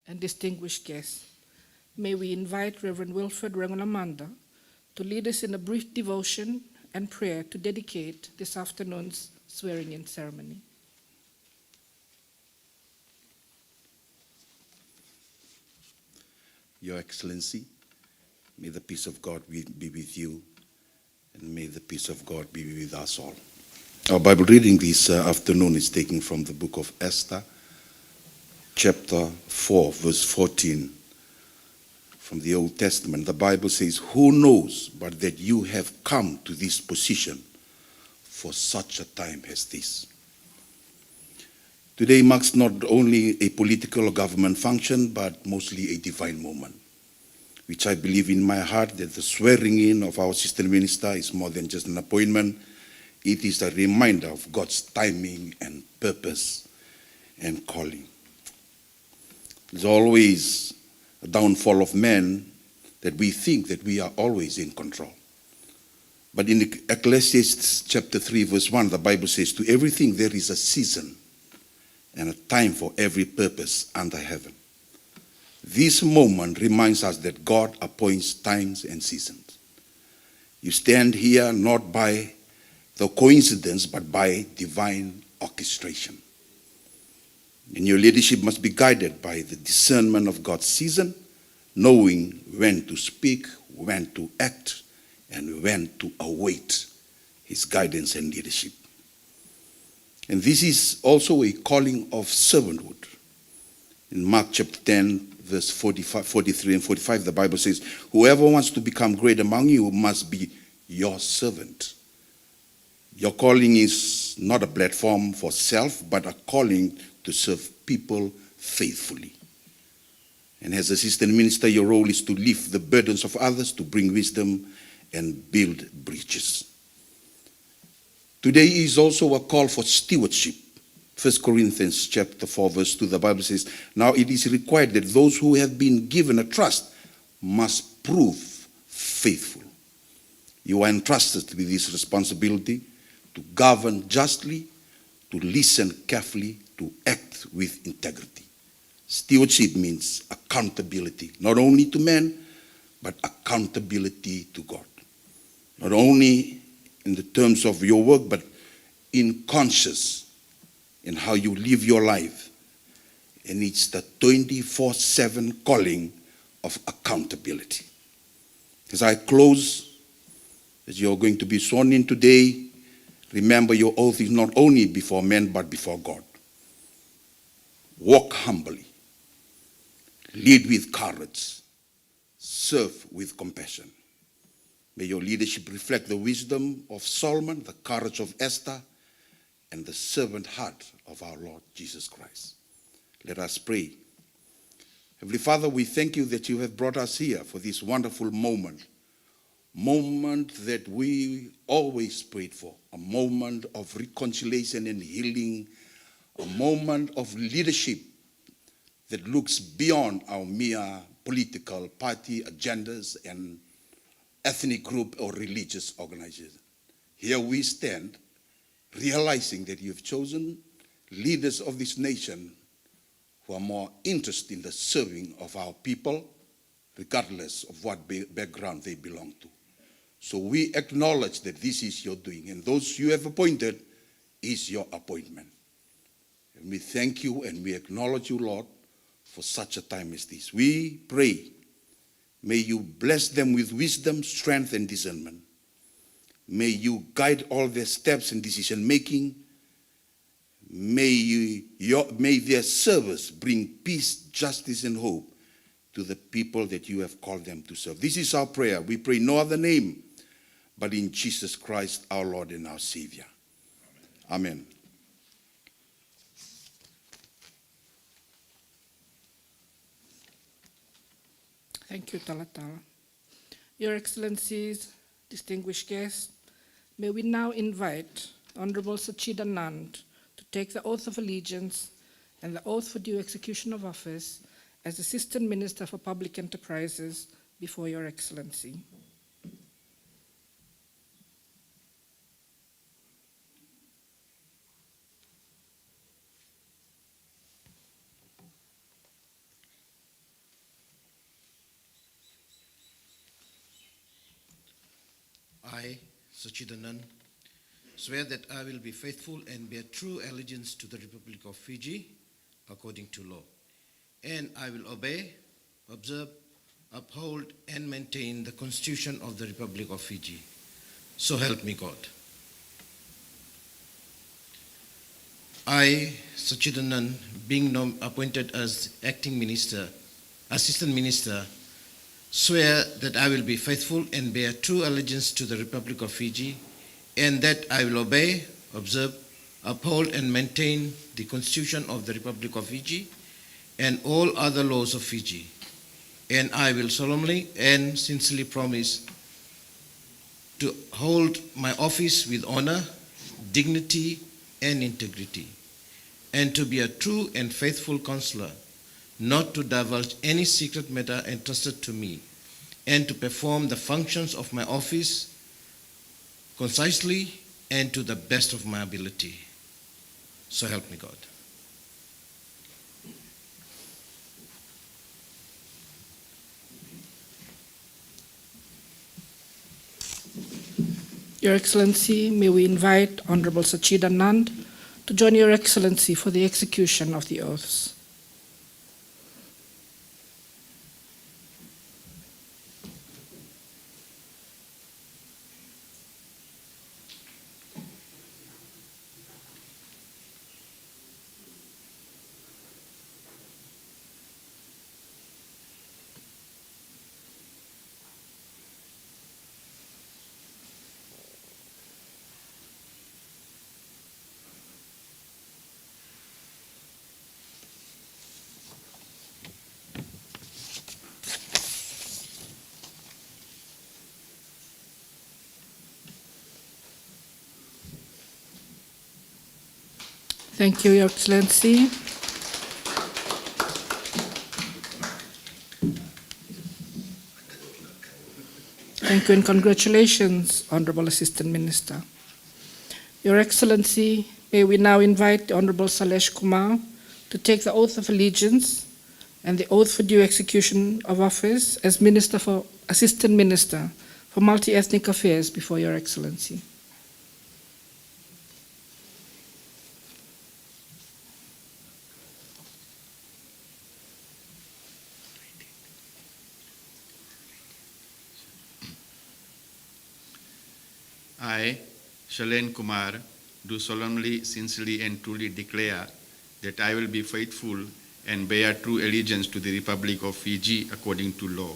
and distinguished guests, may we invite Reverend Wilfred Rangunamanda to lead us in a brief devotion and prayer to dedicate this afternoon's swearing-in ceremony. Your Excellency, may the peace of God be with you, and may the peace of God be with us all. Our Bible reading this afternoon is taken from the book of Esther, chapter 4, verse 14, from the Old Testament. The Bible says, "Who knows but that you have come to this position for such a time as this?" Today marks not only a political or government function, but mostly a divine moment, which I believe in my heart that the swearing in of our sister minister is more than just an appointment. It is a reminder of God's timing and purpose and calling. There's always a downfall of man that we think that we are always in control. But in Ecclesiastes chapter 3, verse 1, the Bible says, "To everything there is a season and a time for every purpose under heaven." This moment reminds us that God appoints times and seasons. You stand here not by the coincidence, but by divine orchestration. And your leadership must be guided by the discernment of God's season, knowing when to speak, when to act, and when to await His guidance and leadership. And this is also a calling of servanthood. In Mark chapter 10, verse 43 and 45, the Bible says, "Whoever wants to become great among you must be your servant." Your calling is not a platform for self, but a calling to serve people faithfully. And as assistant minister, your role is to lift the burdens of others, to bring wisdom and build bridges. Today is also a call for stewardship. 1 Corinthians chapter 4, verse 2, the Bible says, "Now it is required that those who have been given a trust must prove faithful." You are entrusted with this responsibility to govern justly, to listen carefully, to act with integrity. Stewardship means accountability, not only to men, but accountability to God. Not only in the terms of your work, but in conscience in how you live your life. And it's the 24/7 calling of accountability. As I close, as you're going to be sworn in today, remember your oath is not only before men, but before God. Walk humbly. Lead with courage. Serve with compassion. May your leadership reflect the wisdom of Solomon, the courage of Esther, and the servant heart of our Lord Jesus Christ. Let us pray. Heavenly Father, we thank you that you have brought us here for this wonderful moment that we always prayed for, a moment of reconciliation and healing, a moment of leadership that looks beyond our mere political party agendas and ethnic group or religious organization. Here we stand, realizing that you've chosen leaders of this nation who are more interested in the serving of our people, regardless of what background they belong to. So we acknowledge that this is your doing, and those you have appointed is your appointment. And we thank you and we acknowledge you, Lord, for such a time as this. We pray, may you bless them with wisdom, strength, and discernment. May you guide all their steps in decision making. May their service bring peace, justice, and hope to the people that you have called them to serve. This is our prayer. We pray no other name but in Jesus Christ, our Lord and our Savior. Amen. Thank you, Talatala. Your Excellencies, distinguished guests, may we now invite Honorable Sachida Nand to take the oath of allegiance and the oath for due execution of office as Assistant Minister for Public Enterprises before Your Excellency. I, Sachida Nand, swear that I will be faithful and bear true allegiance to the Republic of Fiji according to law, and I will obey, observe, uphold, and maintain the Constitution of the Republic of Fiji. So help me God. I, Sachida Nand, being appointed as acting minister, assistant minister, swear that I will be faithful and bear true allegiance to the Republic of Fiji, and that I will obey, observe, uphold, and maintain the Constitution of the Republic of Fiji and all other laws of Fiji. And I will solemnly and sincerely promise to hold my office with honor, dignity, and integrity, and to be a true and faithful counselor, not to divulge any secret matter entrusted to me, and to perform the functions of my office concisely and to the best of my ability. So help me God. Your Excellency, may we invite Honorable Sachida Nand to join Your Excellency for the execution of the oaths. Thank you, Your Excellency. Thank you and congratulations, Honorable Assistant Minister. Your Excellency, may we now invite the Honorable Salesh Kumar to take the oath of allegiance and the oath for due execution of office as Assistant Minister for Multi-Ethnic Affairs before Your Excellency. I, Shalen Kumar, do solemnly, sincerely, and truly declare that I will be faithful and bear true allegiance to the Republic of Fiji according to law,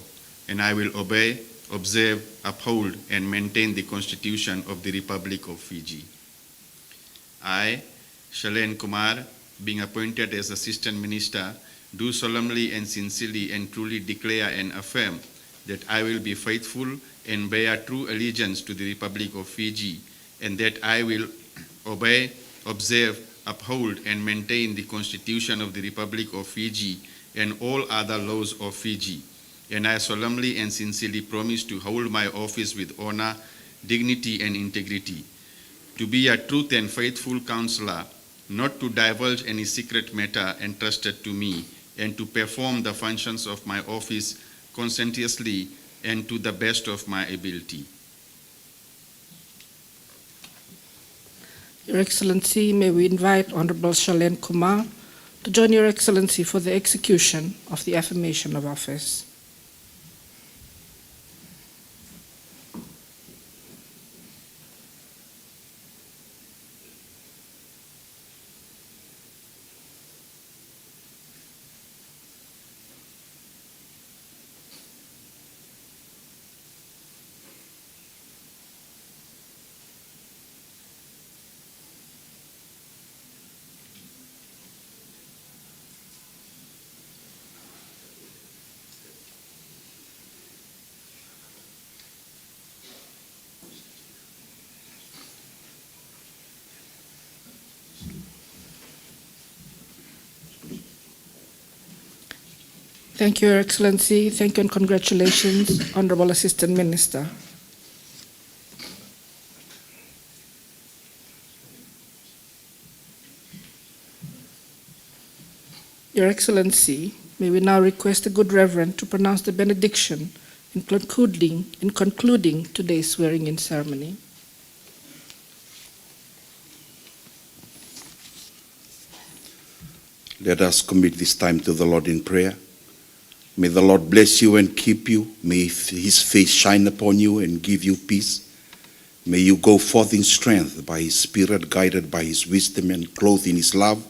and I will obey, observe, uphold, and maintain the Constitution of the Republic of Fiji. I, Shalen Kumar, being appointed as Assistant Minister, do solemnly and sincerely and truly declare and affirm that I will be faithful and bear true allegiance to the Republic of Fiji, and that I will obey, observe, uphold, and maintain the Constitution of the Republic of Fiji and all other laws of Fiji. And I solemnly and sincerely promise to hold my office with honor, dignity, and integrity, to be a truth and faithful counselor, not to divulge any secret matter entrusted to me, and to perform the functions of my office conscientiously and to the best of my ability. Your Excellency, may we invite Honorable Shalen Kumar to join Your Excellency for the execution of the affirmation of office. Thank you, Your Excellency. Thank you and congratulations, Honorable Assistant Minister. Your Excellency, may we now request the Good Reverend to pronounce the benediction in concluding today's swearing-in ceremony. Let us commit this time to the Lord in prayer. May the Lord bless you and keep you. May his face shine upon you and give you peace. May you go forth in strength by his Spirit, guided by his wisdom and clothed in his love.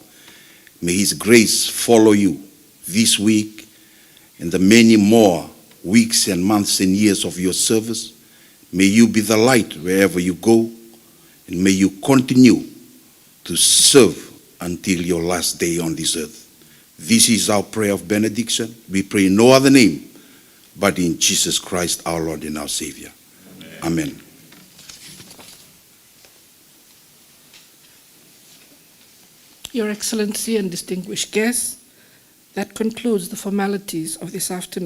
May his grace follow you this week and the many more weeks and months and years of your service. May you be the light wherever you go, and may you continue to serve until your last day on this earth. This is our prayer of benediction. We pray in no other name but in Jesus Christ, our Lord and our Savior. Amen. Amen. Your Excellency and distinguished guests, that concludes the formalities of this afternoon.